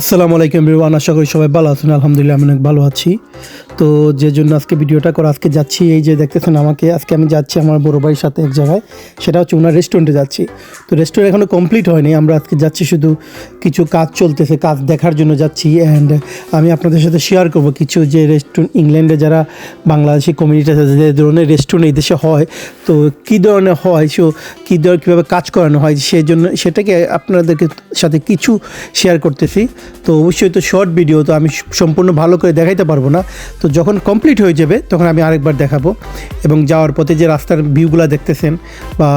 আসসালামু আলাইকুম এভরিওয়ান, আশা করি সবাই ভালো আছেন। আলহামদুলিল্লাহ আমি অনেক ভালো আছি। তো যে জন্য আজকে ভিডিওটা করা, আজকে যাচ্ছি, এই যে দেখতেছেন আমাকে, আজকে আমি যাচ্ছি আমার বড় ভাইয়ের সাথে এক জায়গায়, সেটা হচ্ছে ওনার রেস্টুরেন্টে যাচ্ছি। তো রেস্টুরেন্ট এখনও কমপ্লিট হয়নি, আমরা আজকে যাচ্ছি, শুধু কিছু কাজ চলতেছে, কাজ দেখার জন্য যাচ্ছি। অ্যান্ড আমি আপনাদের সাথে শেয়ার করব কিছু যে রেস্টুরেন্ট, ইংল্যান্ডে যারা বাংলাদেশি কমিউনিটি আছে, যে ধরনের রেস্টুরেন্ট এই দেশে হয়, তো কী ধরনের হয়, সো কী ধরনের কীভাবে কাজ করানো হয়, সেই জন্য সেটাকে আপনাদেরকে সাথে কিছু শেয়ার করতেছি। তো অবশ্যই তো শর্ট ভিডিও, তো আমি সম্পূর্ণ ভালো করে দেখাইতে পারবো না। তো যখন কমপ্লিট হয়ে যাবে তখন আমি আরেকবার দেখাবো। এবং যাওয়ার পথে যে রাস্তার ভিউগুলো দেখতেছেন বা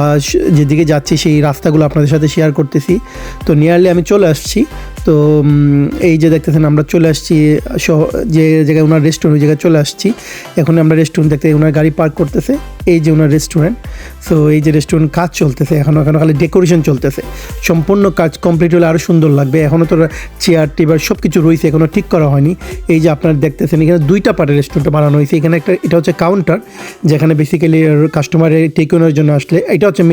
যেদিকে যাচ্ছি সেই রাস্তাগুলো আপনাদের সাথে শেয়ার করতেছি। তো নিয়ারলি আমি চলে আসছি। তো এই যে দেখতেছেন আমরা চলে আসছি যে জায়গায় ওনার রেস্টুরেন্ট, ওই জায়গায় চলে আসছি। এখন আমরা রেস্টুরেন্ট দেখতে, ওনার গাড়ি পার্ক করতেছে, এই যে ওনার রেস্টুরেন্ট। সো এই যে রেস্টুরেন্ট কাজ চলতেছে, এখনও খালি ডেকোরেশন চলতেছে। সম্পূর্ণ কাজ কমপ্লিট হলে আরও সুন্দর লাগবে। এখনও তো চেয়ার টেবিল সব কিছু রয়েছে, এখনও ঠিক করা হয়নি। এই যে আপনারা দেখতেছেন এখানে দুইটা পার্টের রেস্টুরেন্টটা বানানো হয়েছে। এখানে একটা, এটা হচ্ছে কাউন্টার, যেখানে বেসিক্যালি কাস্টমারের টেক ওনার জন্য আসলে, এটা হচ্ছে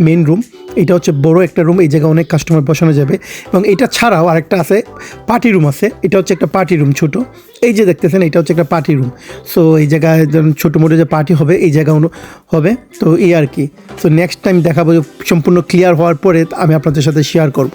মেইন রুম। এটা হচ্ছে বড় একটা রুম, এই জায়গায় অনেক কাস্টমার বসানো যাবে। এবং এটা ছাড়াও আরেকটা আছে, পার্টি রুম আছে। এটা হচ্ছে একটা পার্টি রুম ছোট, এই যে দেখতেছেন এটা হচ্ছে একটা পার্টি রুম। সো এই জায়গায় ছোটো মোটো যে পার্টি হবে এই জায়গা হবে। তো এই আর কি। সো নেক্সট টাইম দেখাবো, সম্পূর্ণ ক্লিয়ার হওয়ার পরে আমি আপনাদের সাথে শেয়ার করব।